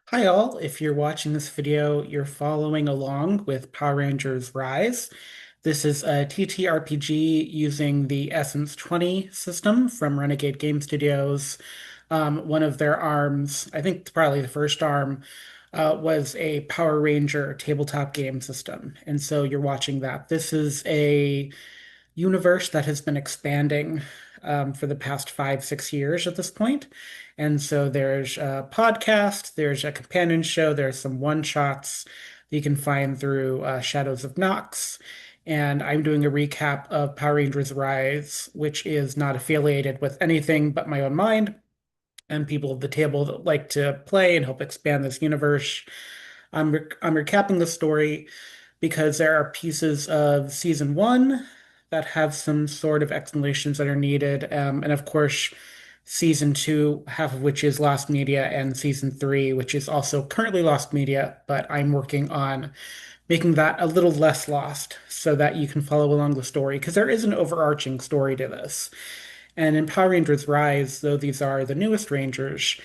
Hi all, if you're watching this video, you're following along with Power Rangers Rise. This is a TTRPG using the Essence 20 system from Renegade Game Studios. One of their arms, I think probably the first arm, was a Power Ranger tabletop game system. And so you're watching that. This is a universe that has been expanding for the past 5, 6 years at this point. And so there's a podcast, there's a companion show, there's some one shots that you can find through Shadows of Nox. And I'm doing a recap of Power Rangers Rise, which is not affiliated with anything but my own mind and people at the table that like to play and help expand this universe. I'm recapping the story because there are pieces of season one that have some sort of explanations that are needed. And of course, season two, half of which is lost media, and season three, which is also currently lost media, but I'm working on making that a little less lost so that you can follow along the story because there is an overarching story to this. And in Power Rangers Rise, though these are the newest Rangers,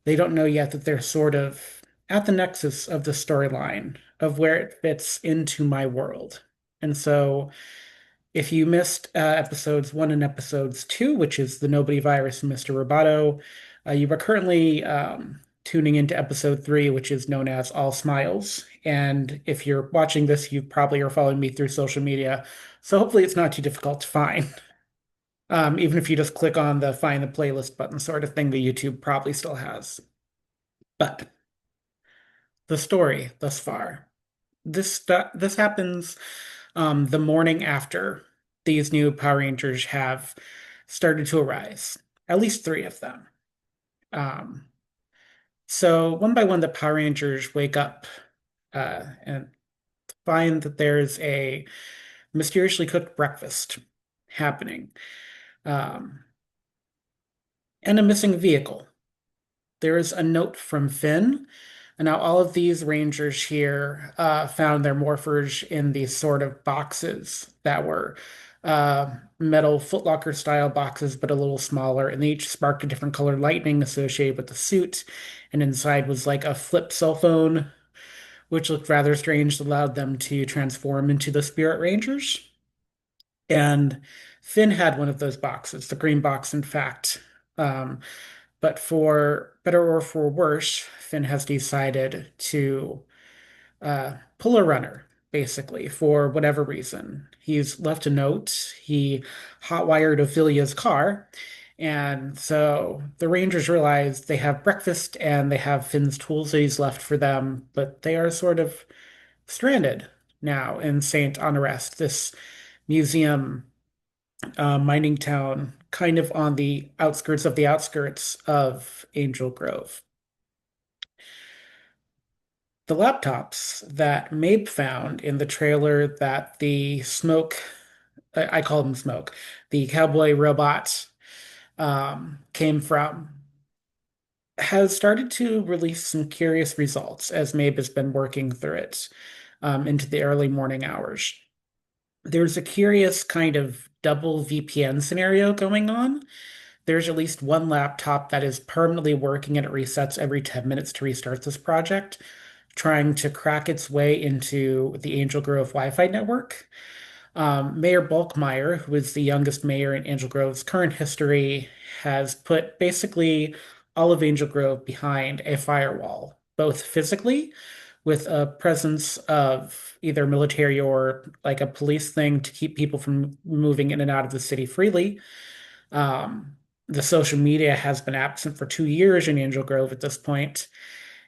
they don't know yet that they're sort of at the nexus of the storyline of where it fits into my world. And so if you missed episodes one and episodes two, which is the Nobody Virus and Mr. Roboto, you are currently tuning into episode three, which is known as All Smiles. And if you're watching this, you probably are following me through social media. So hopefully it's not too difficult to find. Even if you just click on the find the playlist button sort of thing that YouTube probably still has. But the story thus far. This happens the morning after these new Power Rangers have started to arise. At least three of them. Um, so one by one, the Power Rangers wake up and find that there's a mysteriously cooked breakfast happening, um, and a missing vehicle. There is a note from Finn. And now all of these Rangers here found their morphers in these sort of boxes that were metal footlocker style boxes, but a little smaller. And they each sparked a different colored lightning associated with the suit. And inside was like a flip cell phone, which looked rather strange, allowed them to transform into the Spirit Rangers. And Finn had one of those boxes, the green box, in fact. Um, but for better or for worse, Finn has decided to pull a runner, basically, for whatever reason. He's left a note. He hotwired Ophelia's car. And so the Rangers realize they have breakfast and they have Finn's tools that he's left for them, but they are sort of stranded now in St. Honorest, this museum mining town, kind of on the outskirts of Angel Grove. The laptops that Mabe found in the trailer that the Smoke, I call him Smoke, the cowboy robot came from, has started to release some curious results as Mabe has been working through it into the early morning hours. There's a curious kind of double VPN scenario going on. There's at least one laptop that is permanently working and it resets every 10 minutes to restart this project, trying to crack its way into the Angel Grove Wi-Fi network. Mayor Bulkmeyer, who is the youngest mayor in Angel Grove's current history, has put basically all of Angel Grove behind a firewall, both physically, with a presence of either military or like a police thing to keep people from moving in and out of the city freely. The social media has been absent for 2 years in Angel Grove at this point.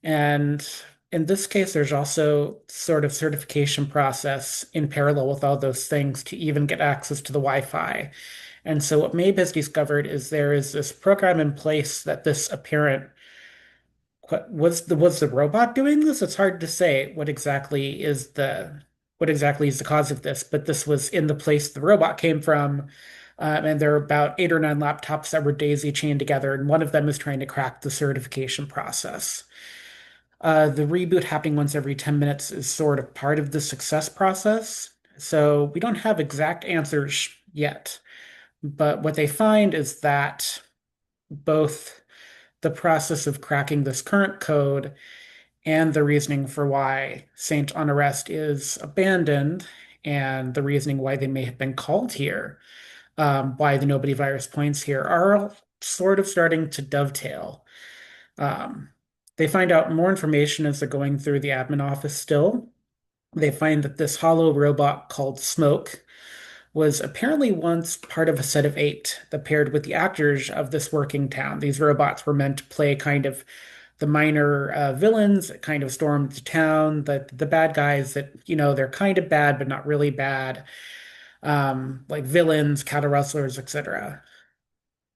And in this case, there's also sort of certification process in parallel with all those things to even get access to the Wi-Fi. And so what Mabe has discovered is there is this program in place that this apparent was the robot doing this? It's hard to say what exactly is the cause of this, but this was in the place the robot came from. And there are about 8 or 9 laptops that were daisy chained together, and one of them is trying to crack the certification process. The reboot happening once every 10 minutes is sort of part of the success process. So we don't have exact answers yet. But what they find is that both the process of cracking this current code and the reasoning for why Saint Honorest is abandoned, and the reasoning why they may have been called here, why the Nobody virus points here, are all sort of starting to dovetail. Um, they find out more information as they're going through the admin office still. They find that this hollow robot called Smoke was apparently once part of a set of eight that paired with the actors of this working town. These robots were meant to play kind of the minor villains that kind of stormed the town, the bad guys that, they're kind of bad, but not really bad, like villains, cattle rustlers, etc.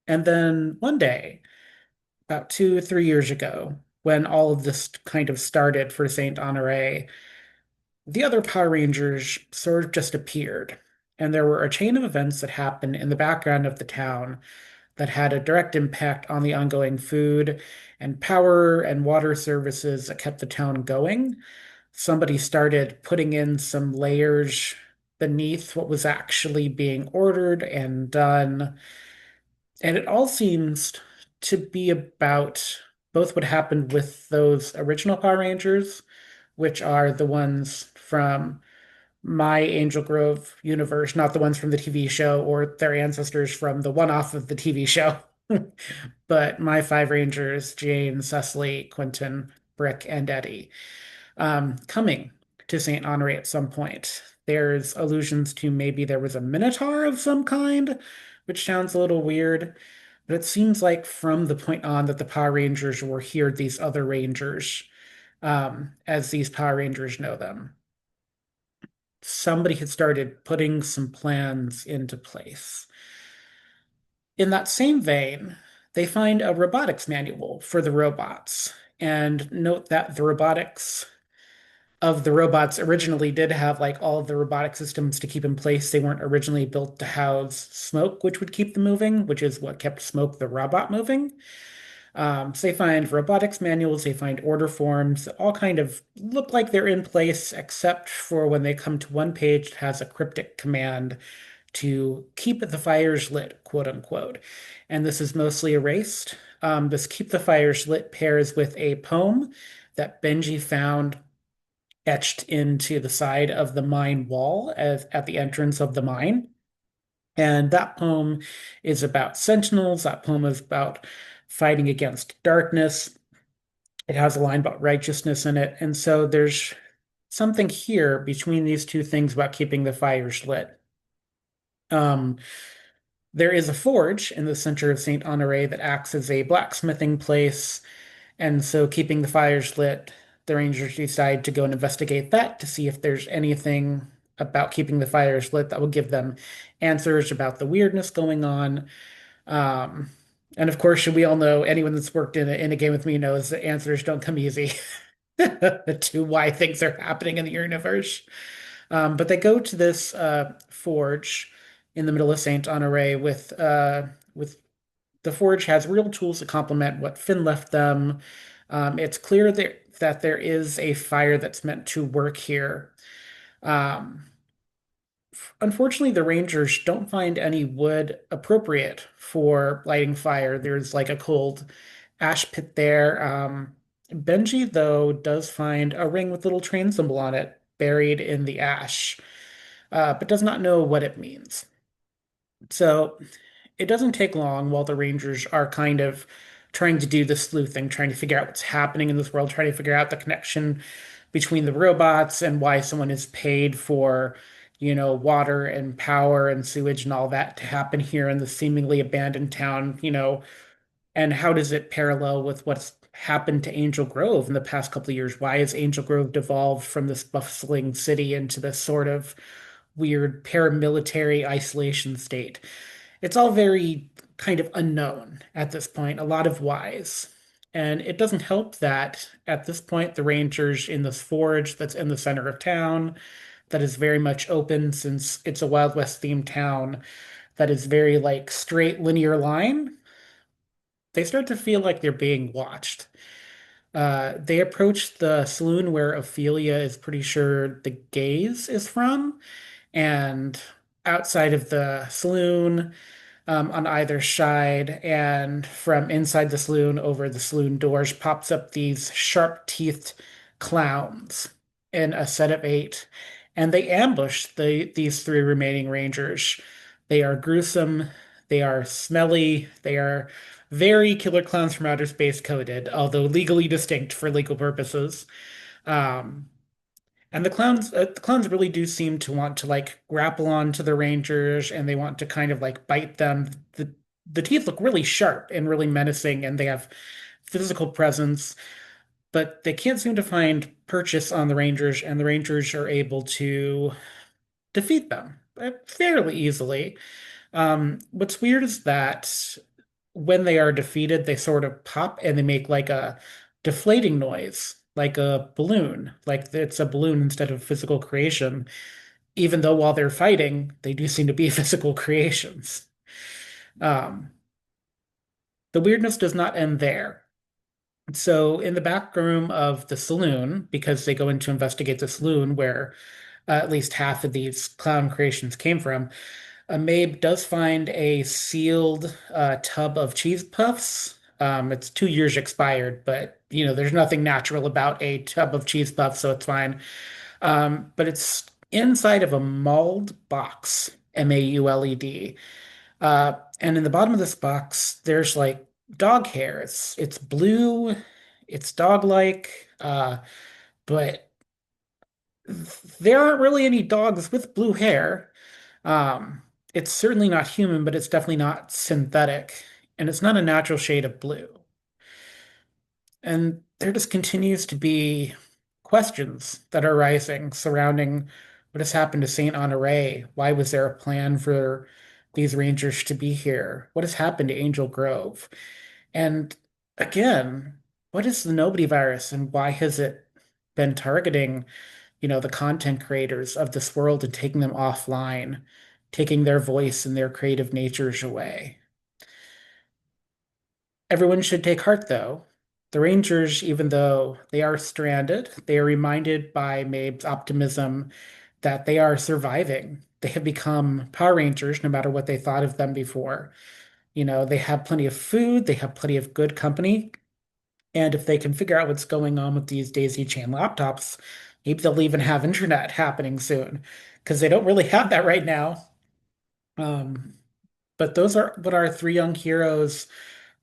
And then one day, about 2 or 3 years ago, when all of this kind of started for Saint Honore, the other Power Rangers sort of just appeared. And there were a chain of events that happened in the background of the town that had a direct impact on the ongoing food and power and water services that kept the town going. Somebody started putting in some layers beneath what was actually being ordered and done. And it all seems to be about both what happened with those original Power Rangers, which are the ones from my Angel Grove universe, not the ones from the TV show or their ancestors from the one off of the TV show. But my five Rangers, Jane, Cecily, Quentin, Brick, and Eddie, coming to St. Honore at some point. There's allusions to maybe there was a Minotaur of some kind, which sounds a little weird. But it seems like from the point on that the Power Rangers were here, these other Rangers, as these Power Rangers know them, somebody had started putting some plans into place. In that same vein, they find a robotics manual for the robots. And note that the robotics of the robots originally did have like all of the robotic systems to keep in place. They weren't originally built to house Smoke, which would keep them moving, which is what kept Smoke the robot moving. So they find robotics manuals, they find order forms that all kind of look like they're in place, except for when they come to one page that has a cryptic command to keep the fires lit, quote unquote. And this is mostly erased. This keep the fires lit pairs with a poem that Benji found etched into the side of the mine wall at the entrance of the mine. And that poem is about sentinels. That poem is about fighting against darkness. It has a line about righteousness in it. And so there's something here between these two things about keeping the fires lit. Um, there is a forge in the center of St. Honore that acts as a blacksmithing place. And so keeping the fires lit, the Rangers decide to go and investigate that to see if there's anything about keeping the fires lit that will give them answers about the weirdness going on. Um, and of course, we all know anyone that's worked in a game with me knows that answers don't come easy to why things are happening in the universe. But they go to this forge in the middle of Saint Honore with the forge has real tools to complement what Finn left them. It's clear that there is a fire that's meant to work here. Um, Unfortunately, the Rangers don't find any wood appropriate for lighting fire. There's like a cold ash pit there. Benji, though, does find a ring with a little train symbol on it buried in the ash, but does not know what it means. So it doesn't take long while the Rangers are kind of trying to do the sleuthing, trying to figure out what's happening in this world, trying to figure out the connection between the robots and why someone is paid for, water and power and sewage and all that to happen here in the seemingly abandoned town, and how does it parallel with what's happened to Angel Grove in the past couple of years? Why has Angel Grove devolved from this bustling city into this sort of weird paramilitary isolation state? It's all very kind of unknown at this point, a lot of whys. And it doesn't help that at this point, the Rangers in this forge that's in the center of town, that is very much open since it's a Wild West themed town that is very like straight linear line, they start to feel like they're being watched. They approach the saloon where Ophelia is pretty sure the gaze is from, and outside of the saloon, on either side, and from inside the saloon over the saloon doors pops up these sharp-teethed clowns in a set of eight, and they ambush these three remaining rangers. They are gruesome, they are smelly, they are very Killer Clowns from Outer Space coded, although legally distinct for legal purposes. Um, and the clowns really do seem to want to like grapple onto the rangers, and they want to kind of like bite them. The teeth look really sharp and really menacing, and they have physical presence, but they can't seem to find purchase on the Rangers, and the Rangers are able to defeat them fairly easily. What's weird is that when they are defeated, they sort of pop and they make like a deflating noise, like a balloon, like it's a balloon instead of physical creation, even though while they're fighting, they do seem to be physical creations. Um, the weirdness does not end there. So, in the back room of the saloon, because they go in to investigate the saloon where at least half of these clown creations came from, Mabe does find a sealed tub of cheese puffs. It's 2 years expired, but there's nothing natural about a tub of cheese puffs, so it's fine. But it's inside of a mauled box, MAULED. And in the bottom of this box, there's like dog hair. It's blue, it's dog-like, but there aren't really any dogs with blue hair. Um, it's certainly not human, but it's definitely not synthetic, and it's not a natural shade of blue. And there just continues to be questions that are rising surrounding what has happened to Saint Honore. Why was there a plan for these rangers to be here? What has happened to Angel Grove? And again, what is the Nobody virus and why has it been targeting, the content creators of this world and taking them offline, taking their voice and their creative natures away? Everyone should take heart, though. The Rangers, even though they are stranded, they are reminded by Mabe's optimism that they are surviving. They have become Power Rangers no matter what they thought of them before. They have plenty of food, they have plenty of good company, and if they can figure out what's going on with these daisy chain laptops, maybe they'll even have internet happening soon, because they don't really have that right now. Um, but those are what our three young heroes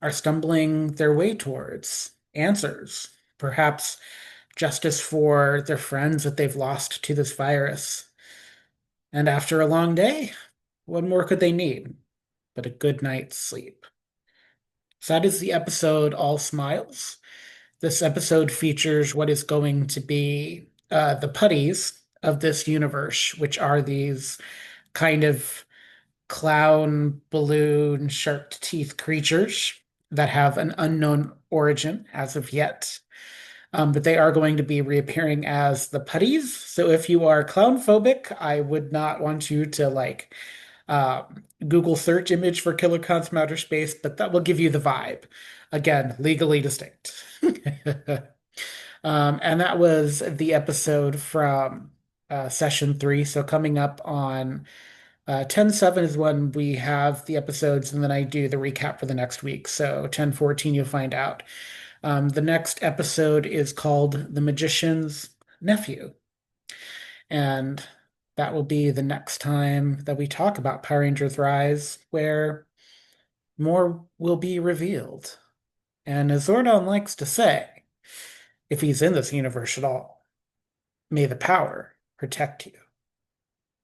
are stumbling their way towards answers, perhaps justice for their friends that they've lost to this virus. And after a long day, what more could they need but a good night's sleep? So that is the episode All Smiles. This episode features what is going to be the putties of this universe, which are these kind of clown, balloon, shark teeth creatures that have an unknown origin as of yet. But they are going to be reappearing as the putties. So if you are clown phobic, I would not want you to like uh, Google search image for Killer Clowns from Outer Space, but that will give you the vibe. Again, legally distinct. And that was the episode from session three. So coming up on 10/7 is when we have the episodes, and then I do the recap for the next week. So 10/14, you'll find out. The next episode is called The Magician's Nephew. And that will be the next time that we talk about Power Rangers Rise, where more will be revealed. And as Zordon likes to say, if he's in this universe at all, may the power protect you.